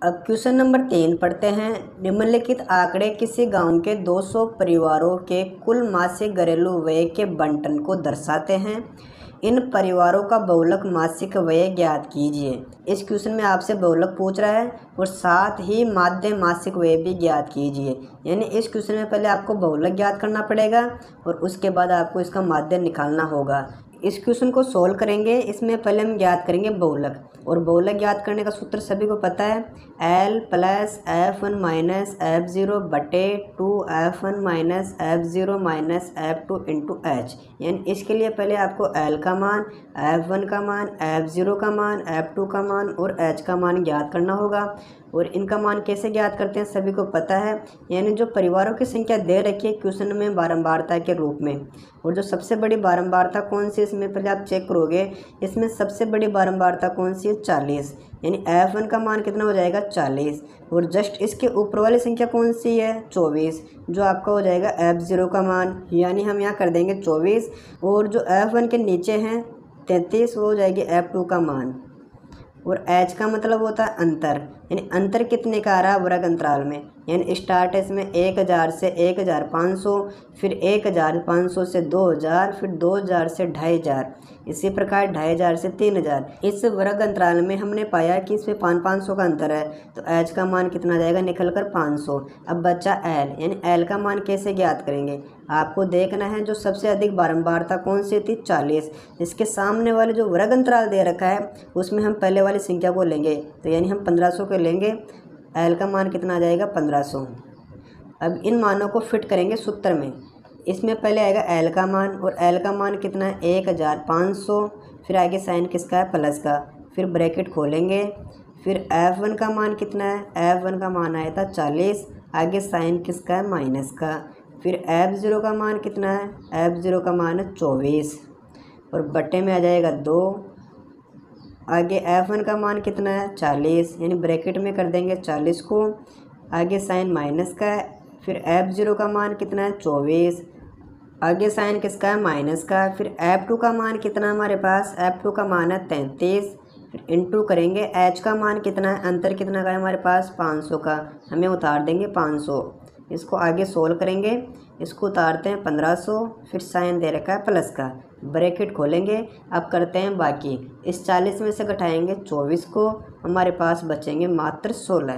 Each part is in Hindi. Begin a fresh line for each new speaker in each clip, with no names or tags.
अब क्वेश्चन नंबर 3 पढ़ते हैं। निम्नलिखित आंकड़े किसी गांव के 200 परिवारों के कुल मासिक घरेलू व्यय के बंटन को दर्शाते हैं। इन परिवारों का बहुलक मासिक व्यय ज्ञात कीजिए। इस क्वेश्चन में आपसे बहुलक पूछ रहा है और साथ ही माध्य मासिक व्यय भी ज्ञात कीजिए। यानी इस क्वेश्चन में पहले आपको बहुलक ज्ञात करना पड़ेगा और उसके बाद आपको इसका माध्य निकालना होगा। इस क्वेश्चन को सोल्व करेंगे। इसमें पहले हम ज्ञात करेंगे बहुलक, और बहुलक ज्ञात करने का सूत्र सभी को पता है, L plus F1 minus F0 बटे 2F1 minus F0 minus F2 into H। यानी इसके लिए पहले आपको L का मान, F1 का मान, F0 का मान, F2 का मान और H का मान ज्ञात करना होगा। और इनका मान कैसे ज्ञात करते हैं सभी को पता है। यानी जो परिवारों की संख्या दे रखी है क्वेश्चन में बारंबारता के रूप में, और जो सबसे बड़ी बारंबारता कौन सी, इसमें पहले आप चेक करोगे। इसमें सबसे बड़ी बारंबारता कौन सी है, 40। यानी F1 का मान कितना हो जाएगा, 40। और जस्ट इसके ऊपर वाली संख्या कौन सी है, 24, जो आपका हो जाएगा F0 का मान। यानी हम यहाँ कर देंगे 24, और जो F1 के नीचे हैं 33, वो हो जाएगी F2 का मान। और H का मतलब होता है अंतर, यानी अंतर कितने का आ रहा है, वर्ग अंतराल में। यानी स्टार्ट है इसमें 1000 से 1500, फिर 1500 से 2000, फिर 2000 से 2500, इसी प्रकार 2500 से 3000। इस वर्ग अंतराल में हमने पाया कि इसमें 500 का अंतर है, तो H का मान कितना जाएगा, निकल कर 500। अब बचा L, यानी L का मान कैसे ज्ञात करेंगे, आपको देखना है जो सबसे अधिक बारंबारता कौन सी थी, 40। इसके सामने वाले जो वर्ग अंतराल दे रखा है उसमें हम पहले वाली संख्या को लेंगे, तो यानी हम 1500 को लेंगे। L का मान कितना आ जाएगा, 1500। अब इन मानों को फिट करेंगे सूत्र में। इसमें पहले आएगा L का मान, और L का मान कितना है, 1500। फिर आगे साइन किसका है, प्लस का, फिर ब्रैकेट खोलेंगे। फिर F1 का मान कितना है, F1 का मान आया था 40, आगे साइन किसका है, माइनस का। फिर F0 का मान कितना है, F0 का मान है 24, और बटे में आ जाएगा 2। आगे F1 का मान कितना है, 40, यानी ब्रैकेट में कर देंगे 40 को, आगे साइन माइनस का है। फिर F0 का मान कितना है, 24, आगे साइन किसका है, माइनस का। फिर F2 का मान कितना है हमारे पास, F2 का मान है 33, फिर इंटू करेंगे। H का मान कितना है, अंतर कितना का है हमारे पास, 500 का, हमें उतार देंगे 500। इसको आगे सोल्व करेंगे, इसको उतारते हैं 1500, फिर साइन दे रखा है प्लस का, ब्रैकेट खोलेंगे। अब करते हैं बाकी, इस 40 में से घटाएंगे 24 को, हमारे पास बचेंगे मात्र 16।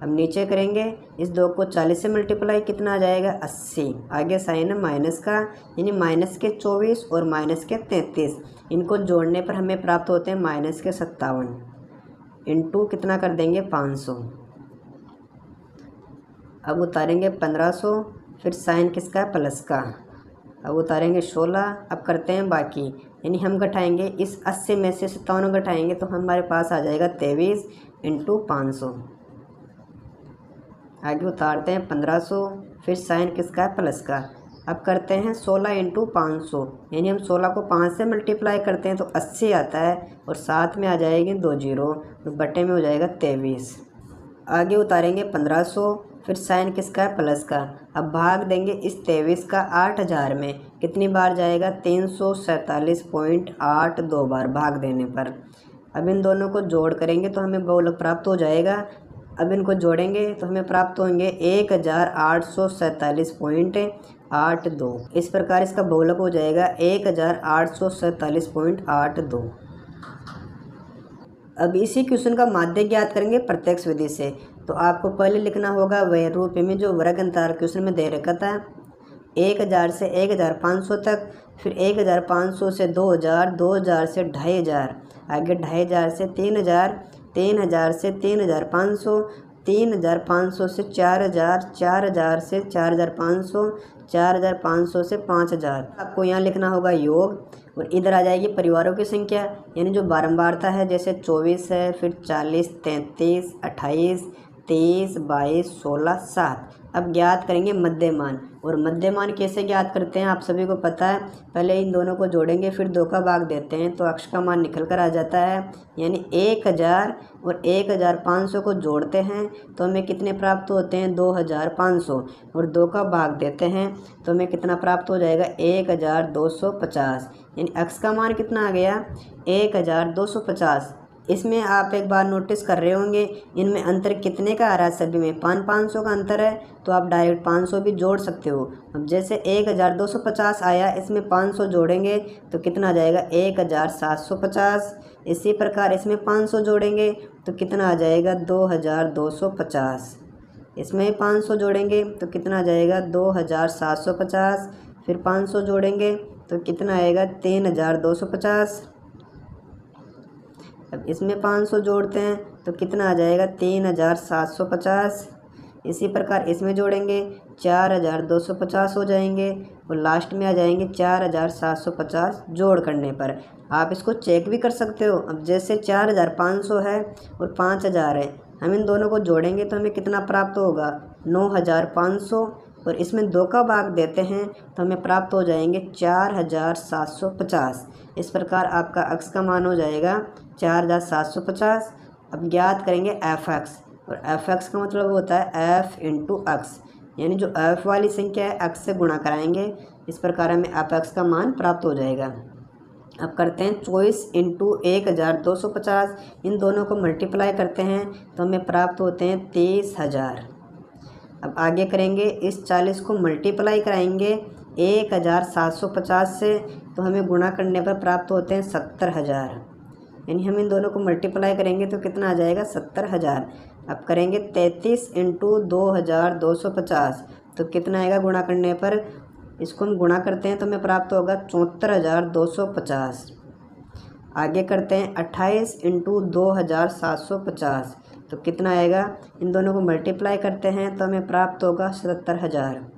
अब नीचे करेंगे, इस 2 को 40 से मल्टीप्लाई कितना आ जाएगा, 80, आगे साइन है माइनस का, यानी माइनस के 24 और माइनस के 33, इनको जोड़ने पर हमें प्राप्त होते हैं माइनस के 57, इंटू कितना कर देंगे, 500। अब उतारेंगे 1500, फिर साइन किसका है, प्लस का, अब उतारेंगे 16। अब करते हैं बाकी, यानी हम घटाएंगे, इस 80 में से 57 घटाएंगे तो हमारे पास आ जाएगा 23 इंटू 500। आगे उतारते हैं 1500, फिर साइन किसका है, प्लस का। अब करते हैं 16 इंटू 500, यानी हम 16 को 5 से मल्टीप्लाई करते हैं तो 80 आता है, और साथ में आ जाएगी 2 जीरो, तो बटे में हो जाएगा 23। आगे उतारेंगे 1500, फिर साइन किसका है, प्लस का। अब भाग देंगे इस 23 का 8000 में, कितनी बार जाएगा, 347.8 दो बार भाग देने पर। अब इन दोनों को जोड़ करेंगे तो हमें बहुलक प्राप्त हो जाएगा। अब इनको जोड़ेंगे तो हमें प्राप्त होंगे 1847.82। इस प्रकार इसका बहुलक हो जाएगा 1847.82। अब इसी क्वेश्चन का माध्य ज्ञात करेंगे प्रत्यक्ष विधि से। तो आपको पहले लिखना होगा वह रूप में जो वर्ग अंतराल क्वेश्चन में दे रखा था, 1000 से 1500 तक, फिर 1500 से 2000, 2000 से 2500, आगे 2500 से 3000, 3000 से 3500, 3500 से 4000, 4000 से 4500, 4500 से 5000। आपको यहाँ लिखना होगा योग, और इधर आ जाएगी परिवारों की संख्या, यानी जो बारंबारता है, जैसे 24 है, फिर 40, 33, 28, 23, 22, 16, 7। अब ज्ञात करेंगे मध्यमान, और मध्यमान कैसे ज्ञात करते हैं आप सभी को पता है। पहले इन दोनों को जोड़ेंगे, फिर 2 का भाग देते हैं तो अक्ष का मान निकल कर आ जाता है। यानी 1000 और 1500 को जोड़ते हैं तो हमें कितने प्राप्त होते हैं, 2500, और 2 का भाग देते हैं तो हमें कितना प्राप्त हो जाएगा, 1250। यानी अक्ष का मान कितना आ गया, 1250। इसमें आप एक बार नोटिस कर रहे होंगे इनमें अंतर कितने का आ रहा है, सभी में 500 का अंतर है, तो आप डायरेक्ट 500 भी जोड़ सकते हो। अब जैसे 1250 आया, इसमें 500 जोड़ेंगे तो कितना आ जाएगा 1750। इसी प्रकार इसमें 500 जोड़ेंगे तो कितना आ जाएगा 2250। इसमें 500 जोड़ेंगे तो कितना आ जाएगा 2750। फिर 500 जोड़ेंगे तो कितना आएगा 3250। अब इसमें 500 जोड़ते हैं तो कितना आ जाएगा 3750। इसी प्रकार इसमें जोड़ेंगे 4250 हो जाएंगे और लास्ट में आ जाएंगे 4750 जोड़ करने पर। आप इसको चेक भी कर सकते हो। अब जैसे 4500 है और 5000 है, हम इन दोनों को जोड़ेंगे तो हमें कितना प्राप्त होगा 9500, और इसमें 2 का भाग देते हैं तो हमें प्राप्त हो जाएंगे 4750। इस प्रकार आपका अक्स का मान हो जाएगा 4750। अब ज्ञात करेंगे एफ एक्स, और एफ एक्स का मतलब होता है एफ इंटू अक्स, यानी जो एफ वाली संख्या है अक्स से गुणा कराएंगे। इस प्रकार हमें एफ एक्स का मान प्राप्त हो जाएगा। अब करते हैं 24 इंटू 1250, इन दोनों को मल्टीप्लाई करते हैं तो हमें प्राप्त होते हैं 30,000। अब आगे करेंगे इस 40 को मल्टीप्लाई कराएंगे 1750 से, तो हमें गुणा करने पर प्राप्त होते हैं 70,000। यानी हम इन दोनों को मल्टीप्लाई करेंगे तो कितना आ जाएगा 70,000। अब करेंगे 33 इंटू 2250, तो कितना आएगा गुणा करने पर, इसको हम गुणा करते हैं तो हमें प्राप्त होगा 74,250। आगे करते हैं 28 इंटू 2750, तो कितना आएगा, इन दोनों को मल्टीप्लाई करते हैं तो हमें प्राप्त होगा 77,000।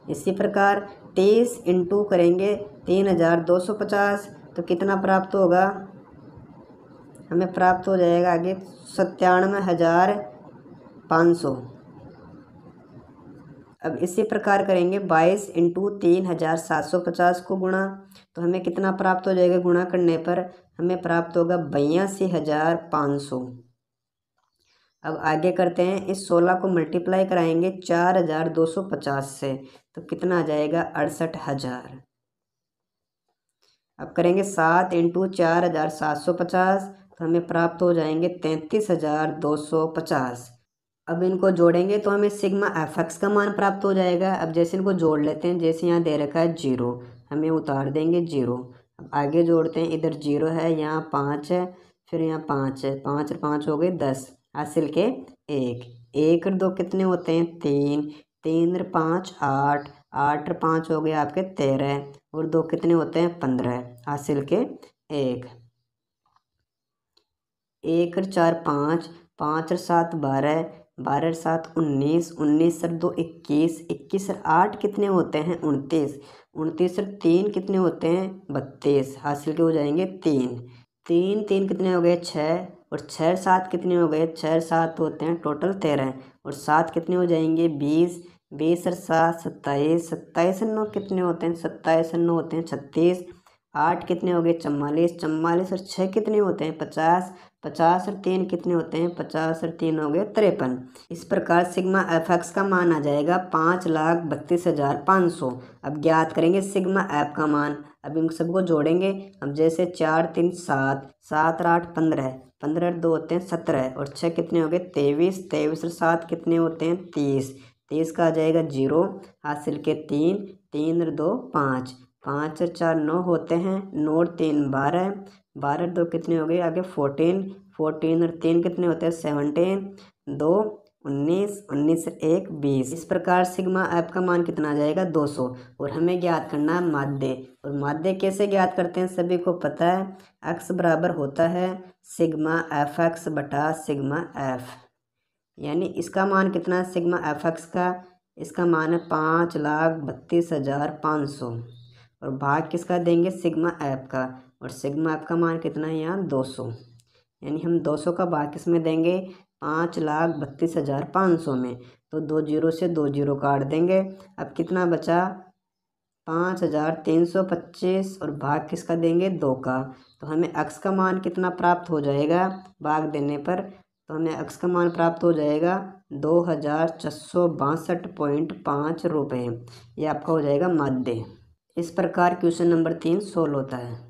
इसी प्रकार 30 इंटू करेंगे 3250, तो कितना प्राप्त होगा, हमें प्राप्त हो जाएगा आगे 97,500। अब इसी प्रकार करेंगे 22 इंटू 3750 को गुणा, तो हमें कितना प्राप्त हो जाएगा, गुणा करने पर हमें प्राप्त होगा 82,500। अब आगे करते हैं इस 16 को मल्टीप्लाई कराएंगे 4250 से, तो कितना आ जाएगा 68,000। अब करेंगे 7 इंटू 4750, तो हमें प्राप्त हो जाएंगे 33,250। अब इनको जोड़ेंगे तो हमें सिग्मा एफ एक्स का मान प्राप्त हो जाएगा। अब जैसे इनको जोड़ लेते हैं, जैसे यहाँ दे रखा है 0, हमें उतार देंगे 0। अब आगे जोड़ते हैं, इधर 0 है, यहाँ 5 है, फिर यहाँ 5 है, 5 और 5 हो गए 10, हासिल के 1। 1 और 2 कितने होते हैं 3, 3 और 5 8, 8 और 5 हो गए आपके 13, और 2 कितने होते हैं 15, हासिल के 1। 1 और 4 5, 5 और 7 12, 12 और 7 19, 19 और 2 21, 21 और 8 कितने होते हैं 29, 29 और 3 कितने होते हैं 32, हासिल के हो जाएंगे 3। 3 3 कितने हो गए 6, और 6 और 7 कितने हो गए 6 और 7 होते हैं टोटल 13, और 7 कितने हो जाएंगे 20, 20 और 7 27, 27 और 9 कितने होते हैं 27 और 9 होते हैं 36, 8 कितने हो गए 44, 44 और 6 कितने होते हैं 50, 50 और 3 कितने होते हैं 50 और 3 हो गए 53। इस प्रकार सिग्मा एफ एक्स का मान आ जाएगा 5,32,500। अब ज्ञात करेंगे सिग्मा एफ का मान। अब इन सबको जोड़ेंगे। अब जैसे 4 3 7, 7 और 8 15, 15 और 2 होते हैं 17, और 6 कितने हो गए 23, 23 और 7 कितने होते हैं 30, 30 का आ जाएगा 0, हासिल के 3, 3 और 2 5, 5 और 4 9 होते हैं, 9 और 3 12, 12 और 2 कितने हो गए आगे 14, 14 और 3 कितने होते हैं 17, 2 19, 19 और 1 20। इस प्रकार सिग्मा एफ का मान कितना आ जाएगा 200। और हमें ज्ञात करना है माध्य। और माध्य कैसे ज्ञात करते हैं सभी को पता है, एक्स बराबर होता है सिग्मा एफ एक्स बटा सिग्मा एफ। यानी इसका मान कितना है सिग्मा एफ एक्स का, इसका मान है 5,32,500, और भाग किसका देंगे सिग्मा ऐप का, और सिग्मा ऐप का मान कितना है यहाँ 200। यानी हम 200 का भाग किस में देंगे 5,32,500 में, तो 2 जीरो से 2 जीरो काट देंगे। अब कितना बचा 5,325, और भाग किसका देंगे 2 का, तो हमें अक्स का मान कितना प्राप्त हो जाएगा भाग देने पर, तो हमें अक्स का मान प्राप्त हो जाएगा 2,662.5 रुपये। ये आपका हो जाएगा माध्य। इस प्रकार क्वेश्चन नंबर 3 सोल्व होता है।